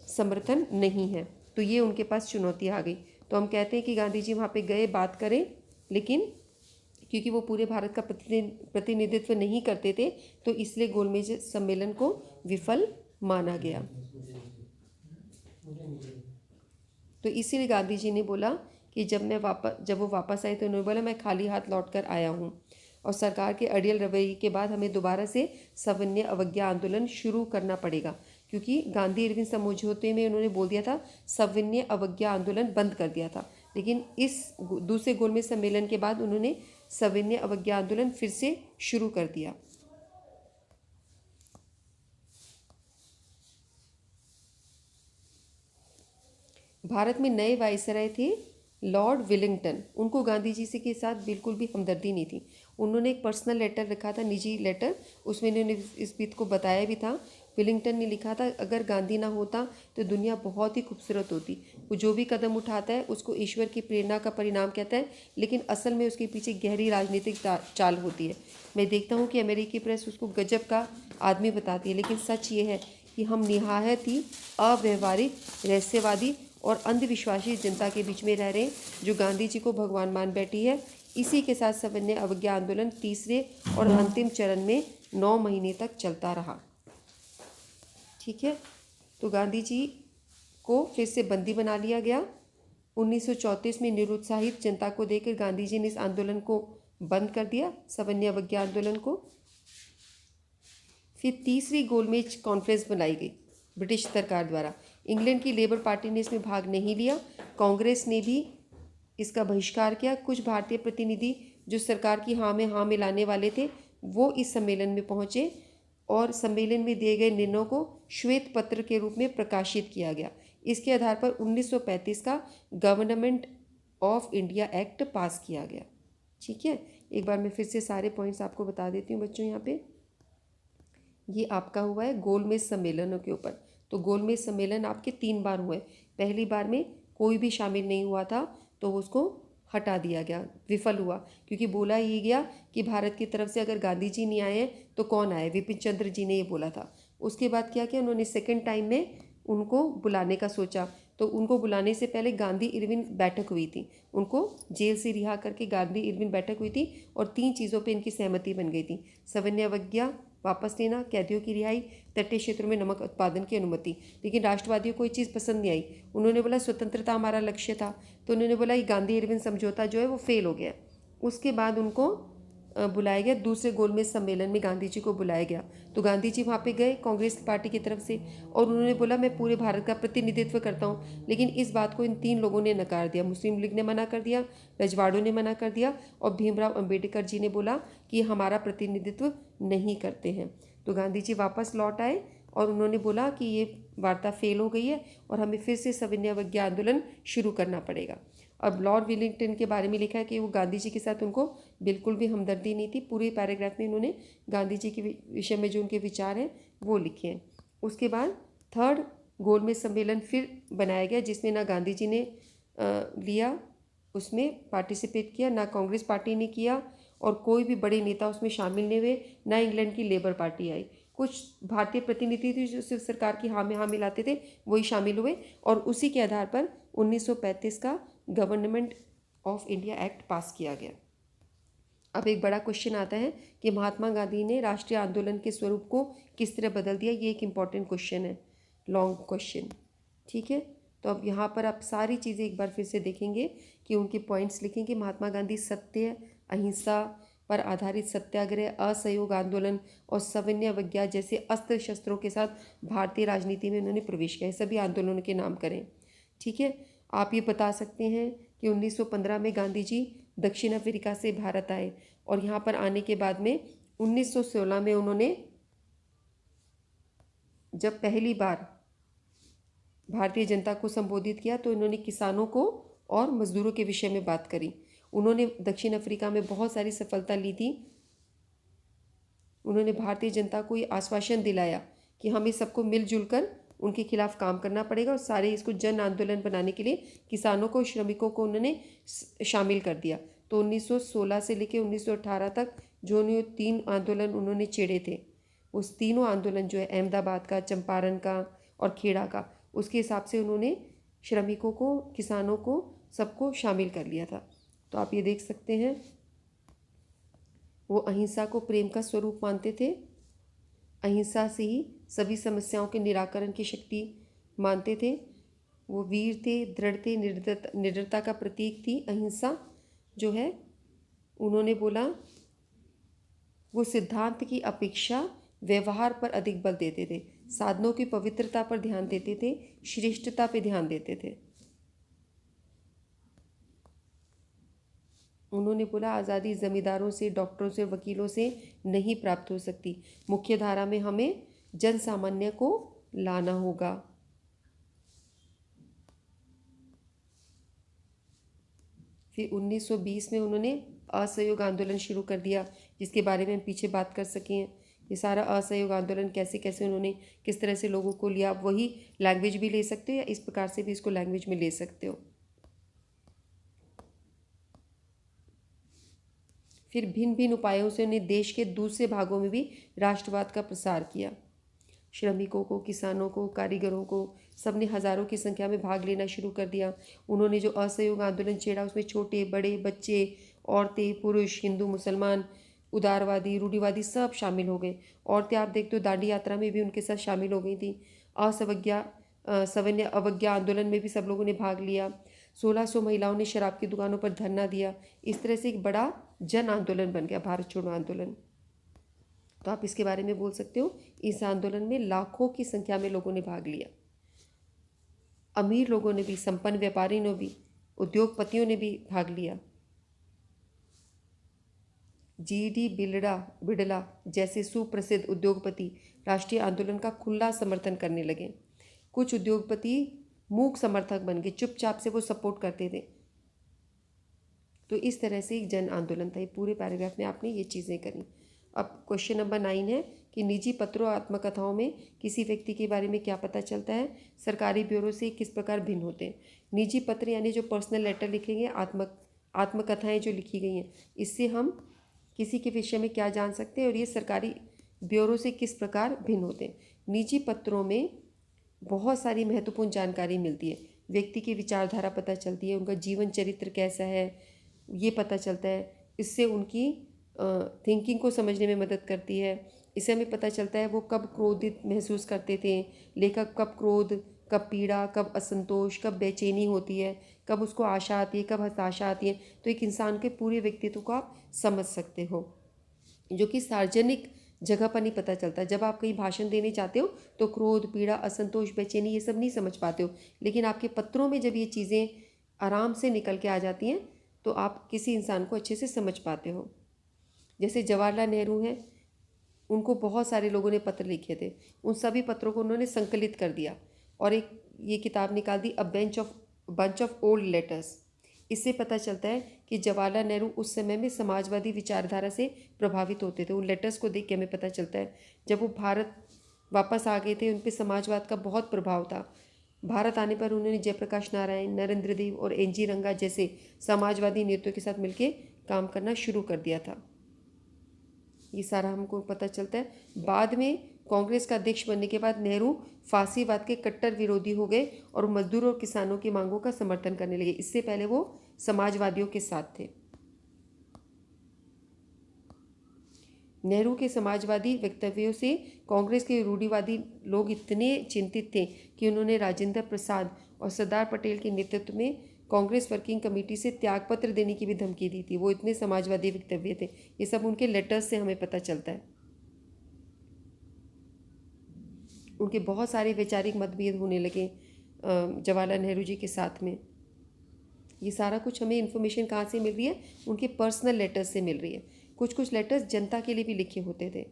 S1: समर्थन नहीं है। तो ये उनके पास चुनौती आ गई। तो हम कहते हैं कि गांधी जी वहाँ पे गए, बात करें, लेकिन क्योंकि वो पूरे भारत का प्रतिनिधित्व नहीं करते थे, तो इसलिए गोलमेज सम्मेलन को विफल माना गया। तो इसीलिए गांधी जी ने बोला कि जब वो वापस आए तो उन्होंने बोला मैं खाली हाथ लौट कर आया हूँ, और सरकार के अड़ियल रवैये के बाद हमें दोबारा से सविनय अवज्ञा आंदोलन शुरू करना पड़ेगा, क्योंकि गांधी इरविन समझौते में उन्होंने बोल दिया था, सविनय अवज्ञा आंदोलन बंद कर दिया था। लेकिन इस दूसरे गोलमेज सम्मेलन के बाद उन्होंने सविनय अवज्ञा आंदोलन फिर से शुरू कर दिया। भारत में नए वायसराय थे लॉर्ड विलिंगटन। उनको गांधी जी से के साथ बिल्कुल भी हमदर्दी नहीं थी। उन्होंने एक पर्सनल लेटर लिखा था, निजी लेटर, उसमें इन्होंने इस बात को बताया भी था। विलिंगटन ने लिखा था, अगर गांधी ना होता तो दुनिया बहुत ही खूबसूरत होती। वो जो भी कदम उठाता है उसको ईश्वर की प्रेरणा का परिणाम कहता है, लेकिन असल में उसके पीछे गहरी राजनीतिक चाल होती है। मैं देखता हूँ कि अमेरिकी प्रेस उसको गजब का आदमी बताती है, लेकिन सच ये है कि हम निहायत ही अव्यवहारिक, रहस्यवादी और अंधविश्वासी जनता के बीच में रह रहे हैं, जो गांधी जी को भगवान मान बैठी है। इसी के साथ सविनय अवज्ञा आंदोलन तीसरे और अंतिम चरण में 9 महीने तक चलता रहा। ठीक है, तो गांधी जी को फिर से बंदी बना लिया गया। 1934 में निरुत्साहित जनता को देखकर गांधी जी ने इस आंदोलन को बंद कर दिया, सविनय अवज्ञा आंदोलन को। फिर तीसरी गोलमेज कॉन्फ्रेंस बनाई गई ब्रिटिश सरकार द्वारा। इंग्लैंड की लेबर पार्टी ने इसमें भाग नहीं लिया, कांग्रेस ने भी इसका बहिष्कार किया। कुछ भारतीय प्रतिनिधि जो सरकार की हाँ में हाँ मिलाने वाले थे, वो इस सम्मेलन में पहुंचे और सम्मेलन में दिए गए निर्णयों को श्वेत पत्र के रूप में प्रकाशित किया गया। इसके आधार पर 1935 का गवर्नमेंट ऑफ इंडिया एक्ट पास किया गया। ठीक है, एक बार मैं फिर से सारे पॉइंट्स आपको बता देती हूँ बच्चों। यहाँ पे ये आपका हुआ है गोलमेज सम्मेलनों के ऊपर। तो गोलमेज सम्मेलन आपके 3 बार हुए। पहली बार में कोई भी शामिल नहीं हुआ था, तो उसको हटा दिया गया, विफल हुआ, क्योंकि बोला ये गया कि भारत की तरफ से अगर गांधी जी नहीं आए तो कौन आए, विपिन चंद्र जी ने ये बोला था। उसके बाद क्या किया उन्होंने, सेकंड टाइम में उनको बुलाने का सोचा। तो उनको बुलाने से पहले गांधी इरविन बैठक हुई थी, उनको जेल से रिहा करके गांधी इरविन बैठक हुई थी और 3 चीज़ों पे इनकी सहमति बन गई थी। सविनय अवज्ञा वापस लेना, कैदियों की रिहाई, तटीय क्षेत्रों में नमक उत्पादन की अनुमति। लेकिन राष्ट्रवादियों को ये चीज़ पसंद नहीं आई। उन्होंने बोला स्वतंत्रता हमारा लक्ष्य था, तो उन्होंने बोला ये गांधी इरविन समझौता जो है वो फेल हो गया। उसके बाद उनको बुलाया गया, दूसरे गोलमेज सम्मेलन में गांधी जी को बुलाया गया। तो गांधी जी वहाँ पे गए कांग्रेस पार्टी की तरफ से, और उन्होंने बोला मैं पूरे भारत का प्रतिनिधित्व करता हूँ। लेकिन इस बात को इन 3 लोगों ने नकार दिया। मुस्लिम लीग ने मना कर दिया, रजवाड़ों ने मना कर दिया, और भीमराव अंबेडकर जी ने बोला कि हमारा प्रतिनिधित्व नहीं करते हैं। तो गांधी जी वापस लौट आए और उन्होंने बोला कि ये वार्ता फेल हो गई है और हमें फिर से सविनय अवज्ञा आंदोलन शुरू करना पड़ेगा। अब लॉर्ड विलिंगटन के बारे में लिखा है कि वो गांधी जी के साथ उनको बिल्कुल भी हमदर्दी नहीं थी। पूरे पैराग्राफ में इन्होंने गांधी जी के विषय में जो उनके विचार हैं वो लिखे हैं। उसके बाद थर्ड गोलमेज सम्मेलन फिर बनाया गया, जिसमें ना गांधी जी ने लिया, उसमें पार्टिसिपेट किया, ना कांग्रेस पार्टी ने किया, और कोई भी बड़े नेता उसमें शामिल नहीं हुए, ना इंग्लैंड की लेबर पार्टी आई। कुछ भारतीय प्रतिनिधि थे जो सिर्फ सरकार की हाँ में हाँ मिलाते थे, वही शामिल हुए, और उसी के आधार पर 1935 का गवर्नमेंट ऑफ इंडिया एक्ट पास किया गया। अब एक बड़ा क्वेश्चन आता है कि महात्मा गांधी ने राष्ट्रीय आंदोलन के स्वरूप को किस तरह बदल दिया। ये एक इम्पॉर्टेंट क्वेश्चन है, लॉन्ग क्वेश्चन। ठीक है, तो अब यहाँ पर आप सारी चीज़ें एक बार फिर से देखेंगे कि उनके पॉइंट्स लिखेंगे। महात्मा गांधी सत्य, अहिंसा पर आधारित सत्याग्रह, असहयोग आंदोलन और सविनय अवज्ञा जैसे अस्त्र शस्त्रों के साथ भारतीय राजनीति में उन्होंने प्रवेश किया। सभी आंदोलनों के नाम करें। ठीक है, आप ये बता सकते हैं कि 1915 में गांधी जी दक्षिण अफ्रीका से भारत आए, और यहाँ पर आने के बाद में 1916 में उन्होंने जब पहली बार भारतीय जनता को संबोधित किया तो इन्होंने किसानों को और मजदूरों के विषय में बात करी। उन्होंने दक्षिण अफ्रीका में बहुत सारी सफलता ली थी। उन्होंने भारतीय जनता को ये आश्वासन दिलाया कि हमें सबको मिलजुल कर उनके खिलाफ काम करना पड़ेगा, और सारे इसको जन आंदोलन बनाने के लिए किसानों को, श्रमिकों को उन्होंने शामिल कर दिया। तो 1916 से लेकर 1918 तक जो 3 आंदोलन उन्होंने छेड़े थे, उस तीनों आंदोलन जो है अहमदाबाद का, चंपारण का और खेड़ा का, उसके हिसाब से उन्होंने श्रमिकों को, किसानों को, सबको शामिल कर लिया था। तो आप ये देख सकते हैं, वो अहिंसा को प्रेम का स्वरूप मानते थे। अहिंसा से ही सभी समस्याओं के निराकरण की शक्ति मानते थे। वो वीर थे, दृढ़ थे, निडरता का प्रतीक थी अहिंसा जो है। उन्होंने बोला वो सिद्धांत की अपेक्षा व्यवहार पर अधिक बल देते थे, साधनों की पवित्रता पर ध्यान देते थे, श्रेष्ठता पर ध्यान देते थे। उन्होंने बोला आज़ादी जमींदारों से, डॉक्टरों से, वकीलों से नहीं प्राप्त हो सकती, मुख्य धारा में हमें जन सामान्य को लाना होगा। फिर 1920 में उन्होंने असहयोग आंदोलन शुरू कर दिया, जिसके बारे में हम पीछे बात कर सके हैं। ये सारा असहयोग आंदोलन कैसे कैसे उन्होंने किस तरह से लोगों को लिया, आप वही लैंग्वेज भी ले सकते हो या इस प्रकार से भी इसको लैंग्वेज में ले सकते हो। फिर भिन्न भिन्न उपायों से उन्हें देश के दूसरे भागों में भी राष्ट्रवाद का प्रसार किया। श्रमिकों को, किसानों को, कारीगरों को, सबने हज़ारों की संख्या में भाग लेना शुरू कर दिया। उन्होंने जो असहयोग आंदोलन छेड़ा उसमें छोटे बड़े, बच्चे, औरतें, पुरुष, हिंदू, मुसलमान, उदारवादी, रूढ़िवादी सब शामिल हो गए। औरतें आप देखते हो दांडी यात्रा में भी उनके साथ शामिल हो गई थी। सवर्ण अवज्ञा आंदोलन में भी सब लोगों ने भाग लिया। 1600 महिलाओं ने शराब की दुकानों पर धरना दिया। इस तरह से एक बड़ा जन आंदोलन बन गया भारत छोड़ो आंदोलन। तो आप इसके बारे में बोल सकते हो, इस आंदोलन में लाखों की संख्या में लोगों ने भाग लिया। अमीर लोगों ने भी, संपन्न व्यापारियों ने भी, उद्योगपतियों ने भी भाग लिया। जीडी बिड़ला जैसे सुप्रसिद्ध उद्योगपति राष्ट्रीय आंदोलन का खुला समर्थन करने लगे। कुछ उद्योगपति मूक समर्थक बन गए, चुपचाप से वो सपोर्ट करते थे। तो इस तरह से एक जन आंदोलन था। ये पूरे पैराग्राफ में आपने ये चीज़ें करी। अब क्वेश्चन नंबर 9 है कि निजी पत्रों और आत्मकथाओं में किसी व्यक्ति के बारे में क्या पता चलता है, सरकारी ब्यूरो से किस प्रकार भिन्न होते हैं। निजी पत्र यानी जो पर्सनल लेटर लिखेंगे, आत्मकथाएं जो लिखी गई हैं, इससे हम किसी के विषय में क्या जान सकते हैं और ये सरकारी ब्यूरो से किस प्रकार भिन्न होते हैं। निजी पत्रों में बहुत सारी महत्वपूर्ण जानकारी मिलती है। व्यक्ति की विचारधारा पता चलती है, उनका जीवन चरित्र कैसा है ये पता चलता है। इससे उनकी थिंकिंग को समझने में मदद करती है। इससे हमें पता चलता है वो कब क्रोधित महसूस करते थे, लेखक कब क्रोध, कब पीड़ा, कब असंतोष, कब बेचैनी होती है, कब उसको आशा आती है, कब हताशा आती है। तो एक इंसान के पूरे व्यक्तित्व को आप समझ सकते हो, जो कि सार्वजनिक जगह पर नहीं पता चलता। जब आप कहीं भाषण देने जाते हो तो क्रोध, पीड़ा, असंतोष, बेचैनी ये सब नहीं समझ पाते हो, लेकिन आपके पत्रों में जब ये चीज़ें आराम से निकल के आ जाती हैं तो आप किसी इंसान को अच्छे से समझ पाते हो। जैसे जवाहरलाल नेहरू हैं, उनको बहुत सारे लोगों ने पत्र लिखे थे, उन सभी पत्रों को उन्होंने संकलित कर दिया और एक ये किताब निकाल दी, a bunch of old letters. इससे पता चलता है कि जवाहरलाल नेहरू उस समय में समाजवादी विचारधारा से प्रभावित होते थे। उन लेटर्स को देख के हमें पता चलता है। जब वो भारत वापस आ गए थे, उन पर समाजवाद का बहुत प्रभाव था। भारत आने पर उन्होंने जयप्रकाश नारायण, नरेंद्र देव और एनजी रंगा जैसे समाजवादी नेताओं के साथ मिलकर काम करना शुरू कर दिया था। ये सारा हमको पता चलता है। बाद में कांग्रेस का अध्यक्ष बनने के बाद नेहरू फांसीवाद के कट्टर विरोधी हो गए और मजदूरों और किसानों की मांगों का समर्थन करने लगे। इससे पहले वो समाजवादियों के साथ थे। नेहरू के समाजवादी वक्तव्यों से कांग्रेस के रूढ़िवादी लोग इतने चिंतित थे कि उन्होंने राजेंद्र प्रसाद और सरदार पटेल के नेतृत्व में कांग्रेस वर्किंग कमेटी से त्यागपत्र देने की भी धमकी दी थी। वो इतने समाजवादी वक्तव्य थे। ये सब उनके लेटर्स से हमें पता चलता है। उनके बहुत सारे वैचारिक मतभेद होने लगे जवाहरलाल नेहरू जी के साथ में। ये सारा कुछ हमें इन्फॉर्मेशन कहाँ से मिल रही है, उनके पर्सनल लेटर्स से मिल रही है। कुछ कुछ लेटर्स जनता के लिए भी लिखे होते थे,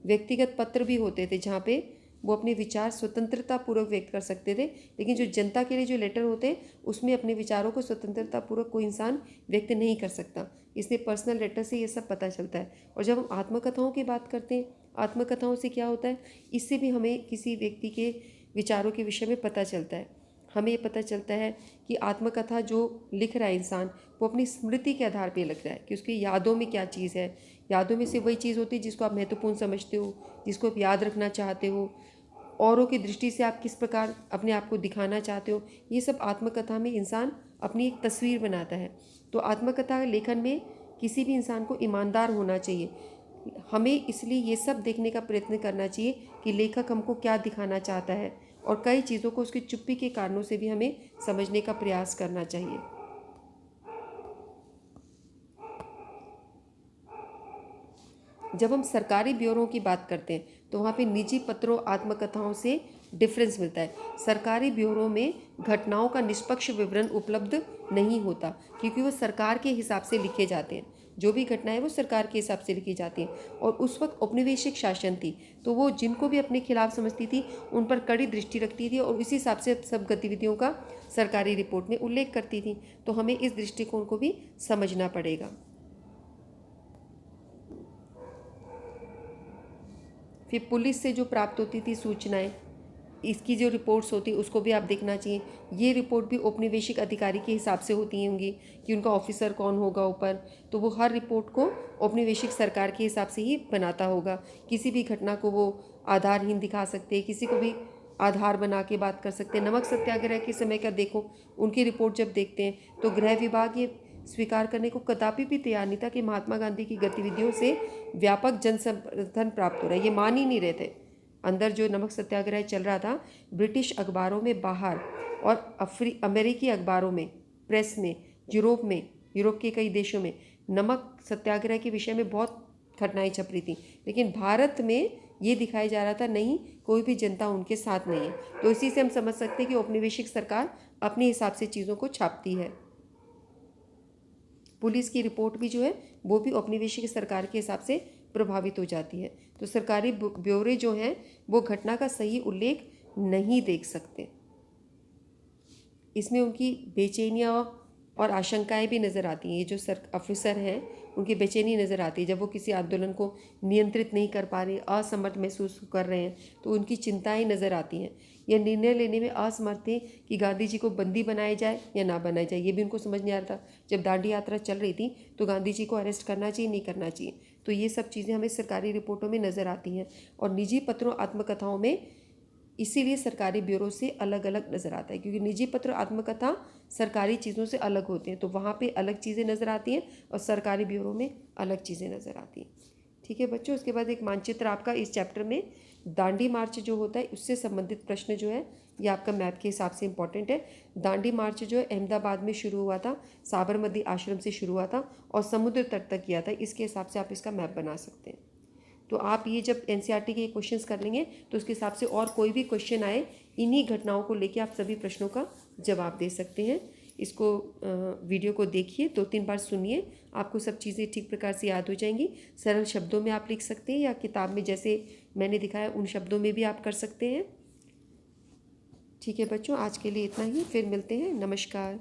S1: व्यक्तिगत पत्र भी होते थे जहाँ पे वो अपने विचार स्वतंत्रतापूर्वक व्यक्त कर सकते थे। लेकिन जो जनता के लिए जो लेटर होते हैं उसमें अपने विचारों को स्वतंत्रतापूर्वक कोई इंसान व्यक्त नहीं कर सकता। इसलिए पर्सनल लेटर से ये सब पता चलता है। और जब हम आत्मकथाओं की बात करते हैं, आत्मकथाओं से क्या होता है, इससे भी हमें किसी व्यक्ति के विचारों के विषय में पता चलता है। हमें ये पता चलता है कि आत्मकथा जो लिख रहा है इंसान, वो अपनी स्मृति के आधार पे लिख रहा है कि उसकी यादों में क्या चीज़ है। यादों में से वही चीज़ होती है जिसको आप महत्वपूर्ण समझते हो, जिसको आप याद रखना चाहते हो, औरों की दृष्टि से आप किस प्रकार अपने आप को दिखाना चाहते हो। ये सब आत्मकथा में इंसान अपनी एक तस्वीर बनाता है। तो आत्मकथा लेखन में किसी भी इंसान को ईमानदार होना चाहिए। हमें इसलिए ये सब देखने का प्रयत्न करना चाहिए कि लेखक हमको क्या दिखाना चाहता है, और कई चीज़ों को उसकी चुप्पी के कारणों से भी हमें समझने का प्रयास करना चाहिए। जब हम सरकारी ब्यूरो की बात करते हैं तो वहाँ पे निजी पत्रों आत्मकथाओं से डिफरेंस मिलता है। सरकारी ब्यूरो में घटनाओं का निष्पक्ष विवरण उपलब्ध नहीं होता, क्योंकि वो सरकार के हिसाब से लिखे जाते हैं। जो भी घटना है वो सरकार के हिसाब से लिखी जाती है। और उस वक्त औपनिवेशिक शासन थी, तो वो जिनको भी अपने खिलाफ समझती थी उन पर कड़ी दृष्टि रखती थी और इसी हिसाब से सब गतिविधियों का सरकारी रिपोर्ट में उल्लेख करती थी। तो हमें इस दृष्टिकोण को भी समझना पड़ेगा। फिर पुलिस से जो प्राप्त होती थी सूचनाएं, इसकी जो रिपोर्ट्स होती उसको भी आप देखना चाहिए। ये रिपोर्ट भी औपनिवेशिक अधिकारी के हिसाब से होती होंगी कि उनका ऑफिसर कौन होगा ऊपर, तो वो हर रिपोर्ट को औपनिवेशिक सरकार के हिसाब से ही बनाता होगा। किसी भी घटना को वो आधारहीन दिखा सकते, किसी को भी आधार बना के बात कर सकते हैं। नमक सत्याग्रह के समय का देखो, उनकी रिपोर्ट जब देखते हैं तो गृह विभाग ये स्वीकार करने को कदापि भी तैयार नहीं था कि महात्मा गांधी की गतिविधियों से व्यापक जन समर्थन प्राप्त हो रहा है। ये मान ही नहीं रहे थे। अंदर जो नमक सत्याग्रह चल रहा था, ब्रिटिश अखबारों में बाहर और अमेरिकी अखबारों में, प्रेस में, यूरोप के कई देशों में नमक सत्याग्रह के विषय में बहुत घटनाएं छप रही थी। लेकिन भारत में ये दिखाया जा रहा था नहीं, कोई भी जनता उनके साथ नहीं है। तो इसी से हम समझ सकते हैं कि औपनिवेशिक सरकार अपने हिसाब से चीज़ों को छापती है। पुलिस की रिपोर्ट भी जो है वो भी औपनिवेशिक सरकार के हिसाब से प्रभावित हो जाती है। तो सरकारी ब्यौरे जो हैं वो घटना का सही उल्लेख नहीं देख सकते। इसमें उनकी बेचैनियाँ और आशंकाएं भी नज़र आती हैं। ये जो ऑफिसर हैं उनकी बेचैनी नज़र आती है जब वो किसी आंदोलन को नियंत्रित नहीं कर पा रहे, असमर्थ महसूस कर रहे हैं, तो उनकी चिंताएं नज़र आती हैं। यह निर्णय लेने में असमर्थ थे कि गांधी जी को बंदी बनाया जाए या ना बनाया जाए, ये भी उनको समझ नहीं आ रहा था। जब दांडी यात्रा चल रही थी तो गांधी जी को अरेस्ट करना चाहिए, नहीं करना चाहिए। तो ये सब चीज़ें हमें सरकारी रिपोर्टों में नज़र आती हैं। और निजी पत्रों, आत्मकथाओं में इसीलिए सरकारी ब्यूरो से अलग अलग नज़र आता है, क्योंकि निजी पत्र आत्मकथा सरकारी चीज़ों से अलग होते हैं, तो वहाँ पे अलग चीज़ें नज़र आती हैं और सरकारी ब्यूरो में अलग चीज़ें नज़र आती हैं। ठीक है बच्चों, उसके बाद एक मानचित्र आपका इस चैप्टर में दांडी मार्च जो होता है उससे संबंधित प्रश्न जो है ये आपका मैप के हिसाब से इंपॉर्टेंट है। दांडी मार्च जो है अहमदाबाद में शुरू हुआ था, साबरमती आश्रम से शुरू हुआ था और समुद्र तट तक किया था। इसके हिसाब से आप इसका मैप बना सकते हैं। तो आप ये जब एनसीईआरटी के क्वेश्चंस कर लेंगे तो उसके हिसाब से और कोई भी क्वेश्चन आए, इन्हीं घटनाओं को लेके आप सभी प्रश्नों का जवाब दे सकते हैं। इसको वीडियो को देखिए, 2-3 बार सुनिए, आपको सब चीज़ें ठीक प्रकार से याद हो जाएंगी। सरल शब्दों में आप लिख सकते हैं या किताब में जैसे मैंने दिखाया उन शब्दों में भी आप कर सकते हैं। ठीक है बच्चों, आज के लिए इतना ही, फिर मिलते हैं। नमस्कार।